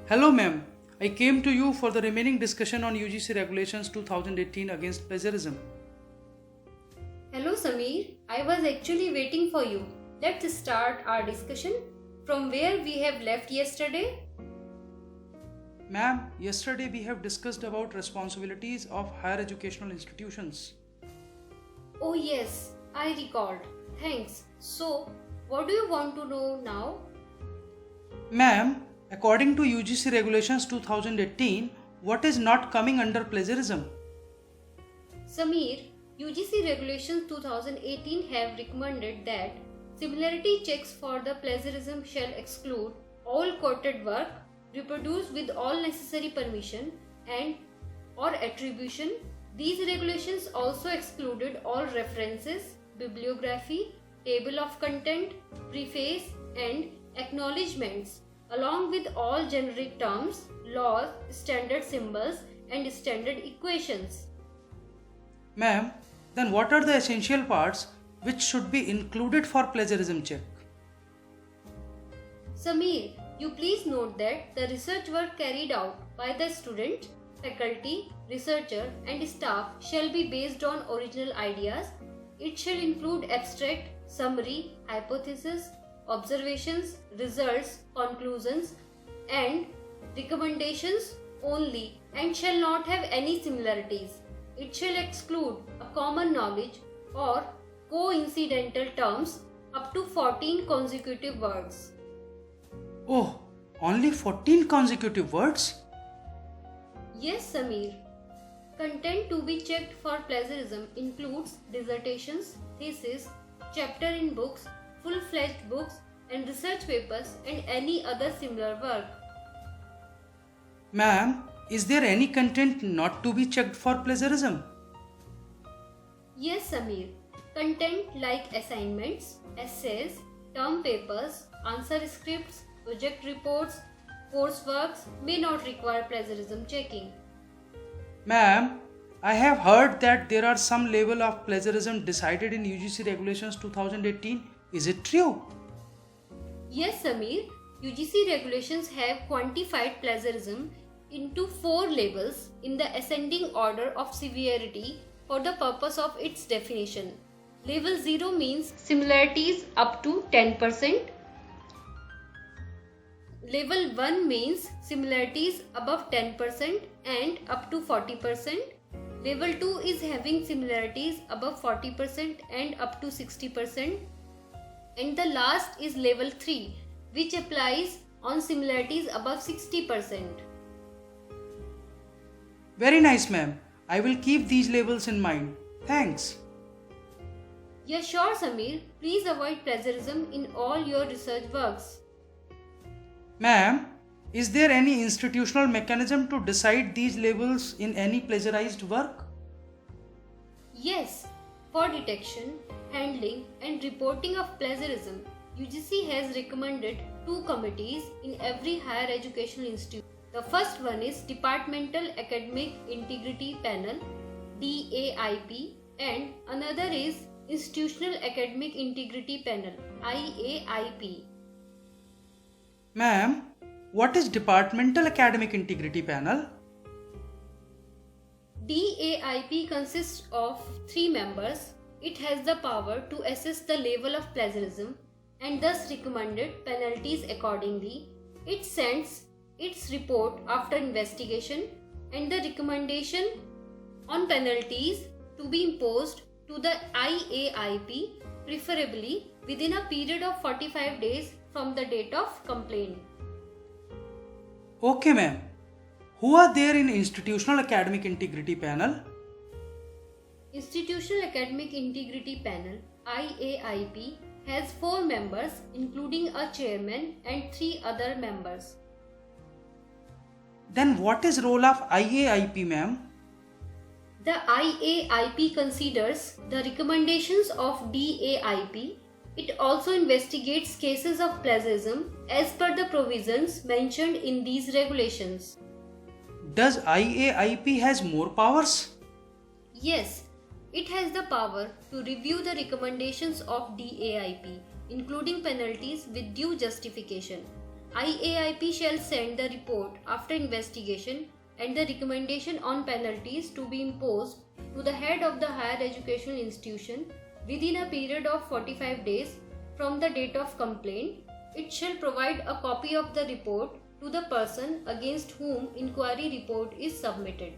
Hello, ma'am. I came to you for the remaining discussion on UGC Regulations 2018 against plagiarism. Hello Sameer, I was actually waiting for you. Let's start our discussion from where we have left yesterday. Ma'am, yesterday we have discussed about responsibilities of higher educational institutions. Oh yes, I recalled. Thanks. So, what do you want to know now? Ma'am, according to UGC Regulations 2018, what is not coming under plagiarism? Sameer, UGC Regulations 2018 have recommended that similarity checks for the plagiarism shall exclude all quoted work reproduced with all necessary permission and or attribution. These regulations also excluded all references, bibliography, table of content, preface and acknowledgements along with all generic terms, laws, standard symbols and standard equations. Ma'am, then what are the essential parts which should be included for plagiarism check? Sameer, you please note that the research work carried out by the student, faculty, researcher and staff shall be based on original ideas. It shall include abstract, summary, hypothesis, observations, results, conclusions and recommendations only and shall not have any similarities. It shall exclude a common knowledge or coincidental terms up to 14 consecutive words. Oh, only 14 consecutive words? Yes, Sameer. Content to be checked for plagiarism includes dissertations, theses, chapter in books, full-fledged books and research papers and any other similar work. Ma'am, is there any content not to be checked for plagiarism? Yes, Sameer. Content like assignments, essays, term papers, answer scripts, project reports, courseworks may not require plagiarism checking. Ma'am, I have heard that there are some level of plagiarism decided in UGC Regulations 2018. Is it true? Yes, Sameer. UGC regulations have quantified plagiarism into 4 levels in the ascending order of severity for the purpose of its definition. Level 0 means similarities up to 10%. Level 1 means similarities above 10% and up to 40%. Level 2 is having similarities above 40% and up to 60%. And the last is level 3, which applies on similarities above 60%. Very nice, ma'am. I will keep these labels in mind. Thanks. Yeah, sure, Sameer. Please avoid plagiarism in all your research works. Ma'am, is there any institutional mechanism to decide these labels in any plagiarized work? Yes, for detection, handling and reporting of plagiarism, UGC has recommended 2 committees in every higher educational institute. The first one is Departmental Academic Integrity Panel DAIP and another is Institutional Academic Integrity Panel IAIP. Ma'am, what is Departmental Academic Integrity Panel? DAIP consists of 3 members. It has the power to assess the level of plagiarism and thus recommended penalties accordingly. It sends its report after investigation and the recommendation on penalties to be imposed to the IAIP, preferably within a period of 45 days from the date of complaint. Okay, ma'am. Who are there in Institutional Academic Integrity Panel? Institutional Academic Integrity Panel IAIP has 4 members including a chairman and 3 other members. Then what is role of IAIP, ma'am? The IAIP considers the recommendations of DAIP. It also investigates cases of plagiarism as per the provisions mentioned in these regulations. Does IAIP has more powers? Yes, it has the power to review the recommendations of DAIP, including penalties with due justification. IAIP shall send the report after investigation and the recommendation on penalties to be imposed to the head of the higher educational institution within a period of 45 days from the date of complaint. It shall provide a copy of the report to the person against whom inquiry report is submitted.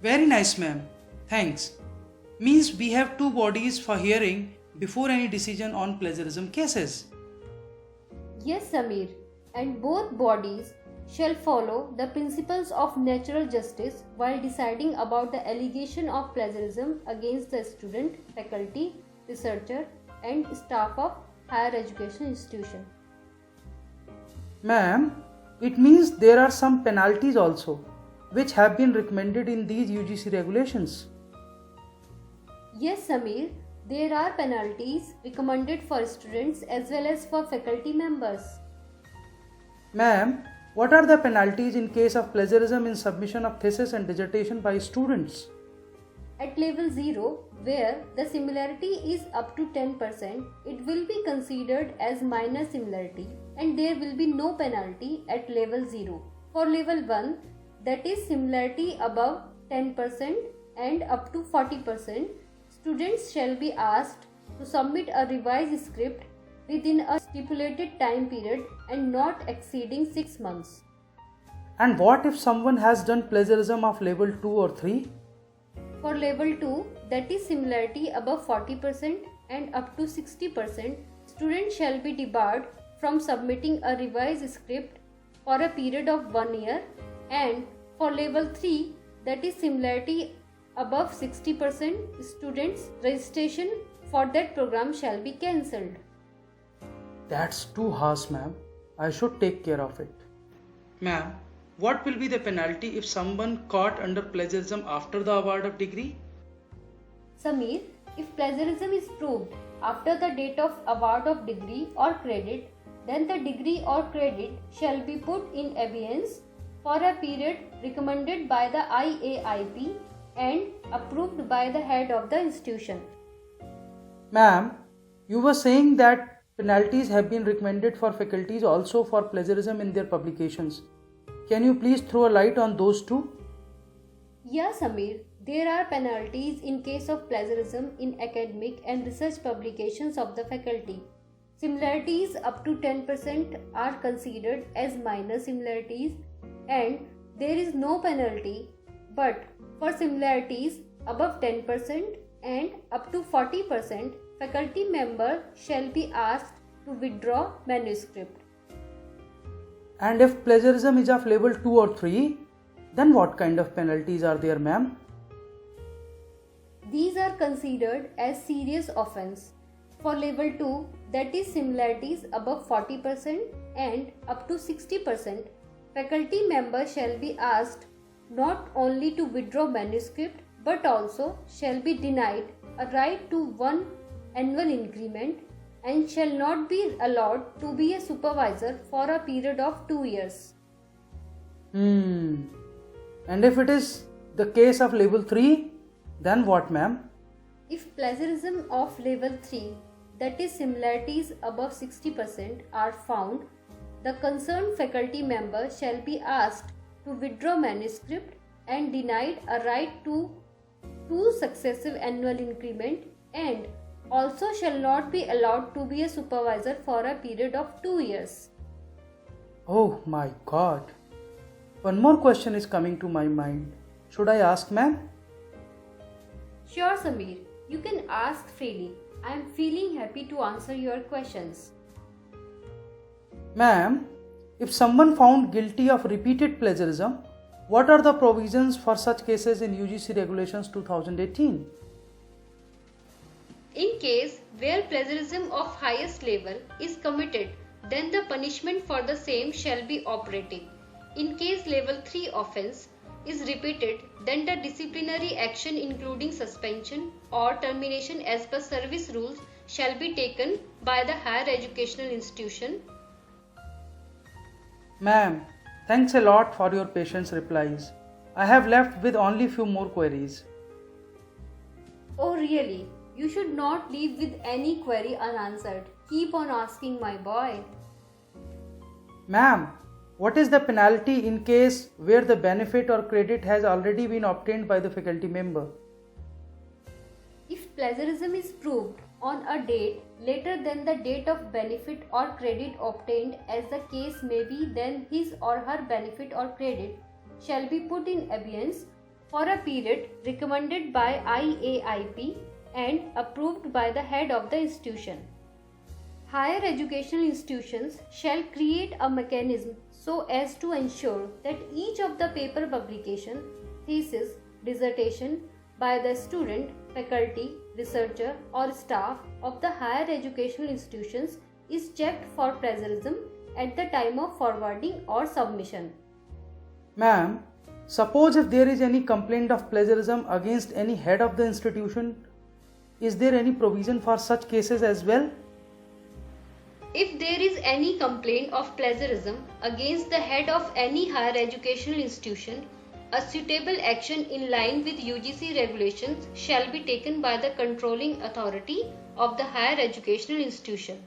Very nice, ma'am. Thanks. Means we have two bodies for hearing before any decision on plagiarism cases. Yes, Samir, and both bodies shall follow the principles of natural justice while deciding about the allegation of plagiarism against the student, faculty, researcher, and staff of higher education institution. Ma'am, it means there are some penalties also, which have been recommended in these UGC regulations. Yes, Samir, there are penalties recommended for students as well as for faculty members. Ma'am, what are the penalties in case of plagiarism in submission of thesis and dissertation by students? At level 0, where the similarity is up to 10%, it will be considered as minor similarity and there will be no penalty at level 0. For level 1, that is similarity above 10% and up to 40%, students shall be asked to submit a revised script within a stipulated time period and not exceeding 6 months. And what if someone has done plagiarism of level 2 or 3? For level 2, that is similarity above 40% and up to 60%, students shall be debarred from submitting a revised script for a period of 1 year, and for level 3, that is similarity above 60%, students' registration for that program shall be cancelled. That's too harsh, ma'am. I should take care of it. Ma'am, what will be the penalty if someone caught under plagiarism after the award of degree? Samir, if plagiarism is proved after the date of award of degree or credit, then the degree or credit shall be put in abeyance for a period recommended by the IAIP and approved by the head of the institution. Ma'am, you were saying that penalties have been recommended for faculties also for plagiarism in their publications. Can you please throw a light on those two? Yeah, Samir, there are penalties in case of plagiarism in academic and research publications of the faculty. Similarities up to 10% are considered as minor similarities and there is no penalty, but for similarities above 10% and up to 40%, faculty member shall be asked to withdraw manuscript. And if plagiarism is of level 2 or 3, then what kind of penalties are there, ma'am? These are considered as serious offence. For level 2, that is similarities above 40% and up to 60%, faculty members shall be asked not only to withdraw manuscript but also shall be denied a right to 1 annual increment and shall not be allowed to be a supervisor for a period of 2 years. And if it is the case of level 3, then what, ma'am? If plagiarism of level 3, that is similarities above 60%, are found, the concerned faculty member shall be asked to withdraw manuscript and denied a right to 2 successive annual increment and also shall not be allowed to be a supervisor for a period of 2 years. Oh my God. One more question is coming to my mind. Should I ask, ma'am? Sure, Samir. You can ask freely. I am feeling happy to answer your questions. Ma'am, if someone found guilty of repeated plagiarism, what are the provisions for such cases in UGC Regulations 2018? In case where plagiarism of highest level is committed, then the punishment for the same shall be operative. In case level 3 offence is repeated, then the disciplinary action including suspension or termination as per service rules shall be taken by the higher educational institution. Ma'am, thanks a lot for your patience replies. I have left with only few more queries. Oh really? You should not leave with any query unanswered. Keep on asking, my boy. Ma'am, what is the penalty in case where the benefit or credit has already been obtained by the faculty member? If plagiarism is proved on a date later than the date of benefit or credit obtained, as the case may be, then his or her benefit or credit shall be put in abeyance for a period recommended by IAIP and approved by the head of the institution. Higher educational institutions shall create a mechanism so as to ensure that each of the paper publication, thesis, dissertation by the student, faculty, researcher or staff of the higher educational institutions is checked for plagiarism at the time of forwarding or submission. Ma'am, suppose if there is any complaint of plagiarism against any head of the institution, is there any provision for such cases as well? If there is any complaint of plagiarism against the head of any higher educational institution, a suitable action in line with UGC regulations shall be taken by the controlling authority of the higher educational institution.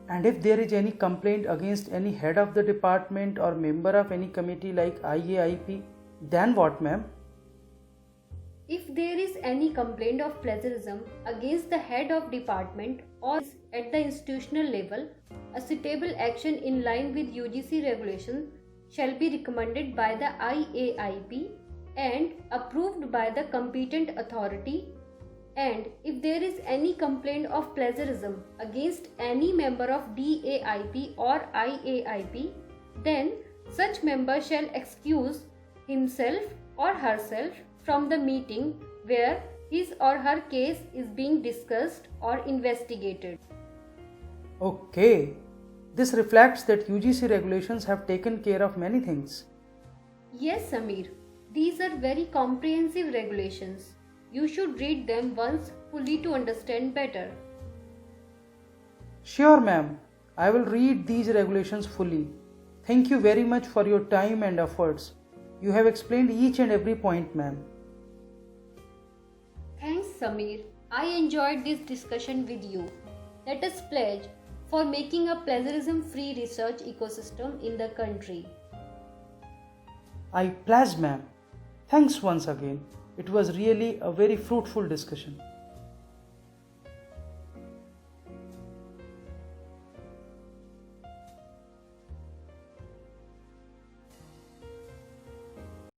And if there is any complaint against any head of the department or member of any committee like IAIP, then what, ma'am? If there is any complaint of plagiarism against the head of department or at the institutional level, a suitable action in line with UGC regulations shall be recommended by the IAIP and approved by the competent authority. And if there is any complaint of plagiarism against any member of DAIP or IAIP, then such member shall excuse himself or herself from the meeting where his or her case is being discussed or investigated. Okay, this reflects that UGC regulations have taken care of many things. Yes, Samir, these are very comprehensive regulations. You should read them once fully to understand better. Sure, ma'am. I will read these regulations fully. Thank you very much for your time and efforts. You have explained each and every point, ma'am. Thanks, Samir. I enjoyed this discussion with you. Let us pledge for making a plagiarism-free research ecosystem in the country. I pledge, ma'am. Thanks once again. It was really a very fruitful discussion.